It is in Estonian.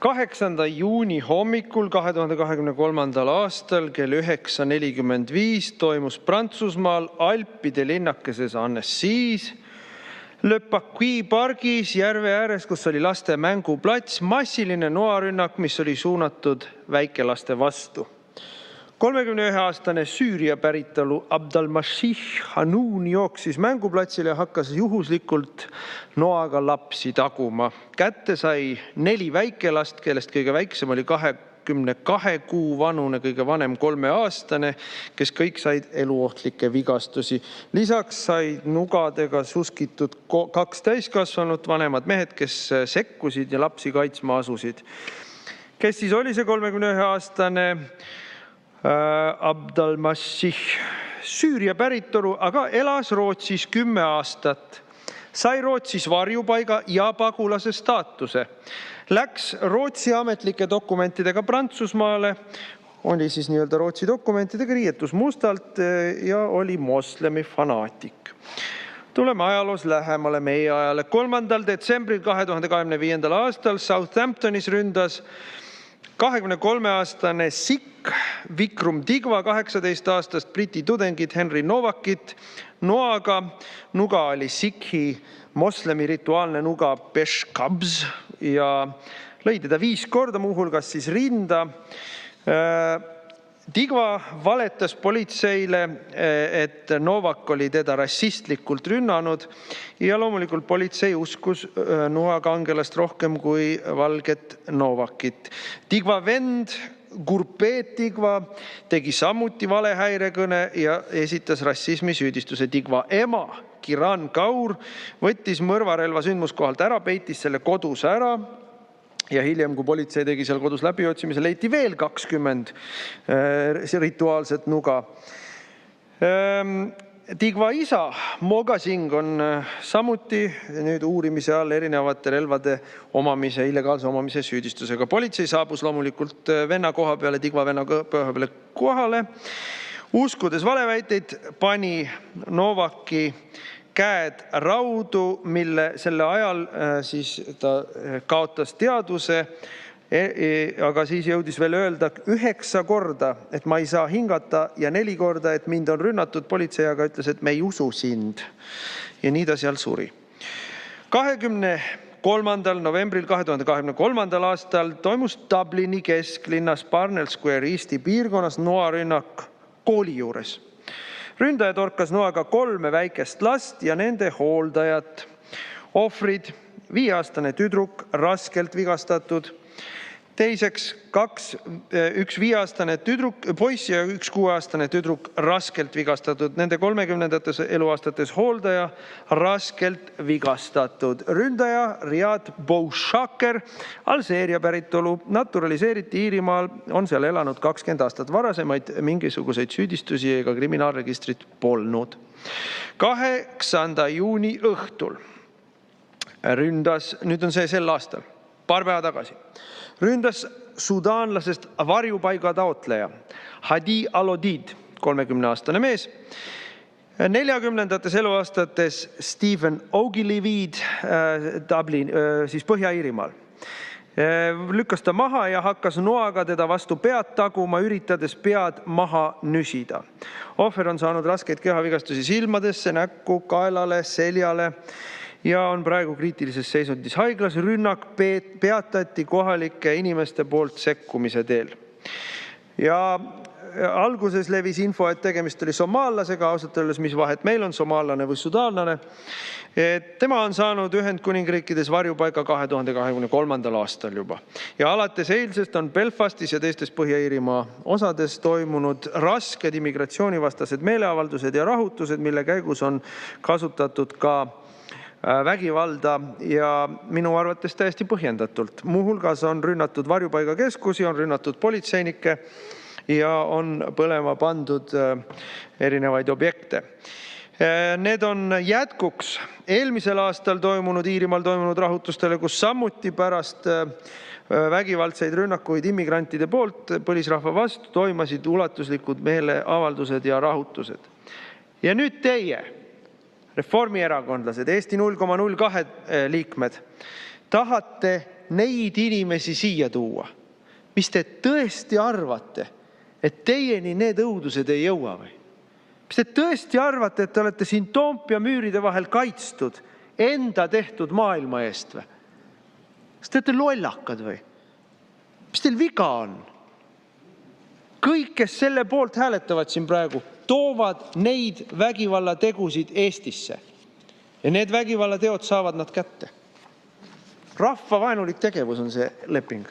8. juuni hommikul 2023. aastal kell 9.45 toimus Prantsusmaal Alpide linnakeses Annecy's Le Paquis pargis järve ääres, kus oli laste mänguplats, massiline noarünnak, mis oli suunatud väikelaste vastu. 31-aastane Süüria päritolu Abdelmajid Hanoun jooksis mänguplatsile ja hakkas juhuslikult noaga lapsi taguma. Kätte sai 4 väikelast, kellest kõige väiksem oli 22 kuu vanune, kõige vanem 3-aastane, kes kõik said eluohtlikke vigastusi. Lisaks said nugadega suskitud 2 täiskasvanut, vanemad mehed, kes sekkusid ja lapsi kaitsma asusid. Kes siis oli see 31-aastane Abdelmajid? Süüria päritolu, aga elas Rootsis 10 aastat. Sai Rootsis varjupaiga ja pagulase staatuse. Läks Rootsi ametlike dokumentidega Prantsusmaale, oli siis nii-öelda Rootsi dokumentidega, riietus mustalt ja oli moslemi fanaatik. Tuleme ajaloos lähemale meie ajale. 3. detsembril 2025. aastal Southamptonis ründas 23-aastane Sikh Vikram Digwa 18-aastast briti tudengit Henry Novakit noaga. Nuga oli Sikhi moslemi rituaalne nuga Peshkabz ja lõi teda 5 korda, muuhulgas siis rinda. Digwa valetas politseile, et Novak oli teda rassistlikult rünnanud ja loomulikult politsei uskus nuhakangelast rohkem kui valget Novakit. Digwa vend Gurbeet Digwa tegi samuti valehäirekõne ja esitas rassismi süüdistuse. Digwa ema Kiran Kaur võttis mõrvarelva sündmuskohalt ära, peitis selle kodus ära ja hiljem, kui politsei tegi seal kodus läbiotsimise, leiti veel 20 rituaalset nuga. Digwa isa Moga Singh on samuti nüüd uurimise all erinevate relvade omamise, illegaalse omamise süüdistusega. Politsei saabus loomulikult venna koha peale, Digwa venna koha peale kohale. Uskudes valeväiteid pani Novaki käed raudu, mille selle ajal siis ta kaotas teaduse, aga siis jõudis veel öelda 9 korda, et ma ei saa hingata ja 4 korda, et mind on rünnatud. Politsei aga ütles, et me ei usu sind. Ja nii ta seal suri. 23. novembril 2023. aastal toimus Dublini kesklinnas Parnell Square Easti piirkonnas noarünnak kooli juures. Ründaja torkas noaga 3 väikest last ja nende hooldajat. Ohvrid 5-aastane tüdruk raskelt vigastatud. Teiseks 1 5-aastane poiss ja 1 6-aastane tüdruk raskelt vigastatud. Nende 30. eluaastates hooldaja raskelt vigastatud. Ründaja Riyad Bouchaker, Alžeeria päritolu, naturaliseeriti Iirimaal, on seal elanud 20 aastat. Varasemaid mingisuguseid süüdistusi ega kriminaalregistrit polnud. 8. juuni õhtul ründas, nüüd on see sel aastal, paar päeva tagasi, ründas sudaanlasest varjupaiga taotleja Hadi Alodid, 30-aastane mees. 40. eluaastates Stephen Ogilvie Dublin, siis Põhja-Iirimaal. Lükkas ta maha ja hakkas noaga teda vastu pead taguma, üritades pead maha nüsida. Ohver on saanud raskeid kehavigastusi silmadesse, näkku, kaelale, seljale ja on praegu kriitilises seisundis haiglas. Rünnak peatati kohalike inimeste poolt sekkumise teel. Ja alguses levis info, et tegemist oli somaallasega, ausalt öeldes, mis vahet meil on, somaallane või sudaanlane. Tema on saanud Ühendkuningriikides varjupaiga 2023. aastal juba. Ja alates eilsest on Belfastis ja teistes Põhja-Iirimaa osades toimunud rasked immigratsioonivastased meeleavaldused ja rahutused, mille käigus on kasutatud ka vägivalda ja minu arvates täiesti põhjendatult. Muuhulgas on rünnatud varjupaigakeskusi, on rünnatud politseinikke ja on põlema pandud erinevaid objekte. Need on jätkuks eelmisel aastal Iirimaal toimunud rahutustele, kus samuti pärast vägivaldseid rünnakuid immigrantide poolt põlisrahva vastu toimasid ulatuslikud meeleavaldused ja rahutused. Ja nüüd teie, reformierakondlased, Eesti 0,02 liikmed, tahate neid inimesi siia tuua? Mis te tõesti arvate, et teieni need õudused ei jõua või? Mis te tõesti arvate, et te olete siin Toompea müüride vahel kaitstud enda tehtud maailma eest või? Kas te olete lollakad või? Mis teil viga on? Kõik, kes selle poolt hääletavad siin praegu, toovad neid vägivallategusid Eestisse. Ja need vägivallateod saavad nad kätte. Rahvavaenulik tegevus on see leping.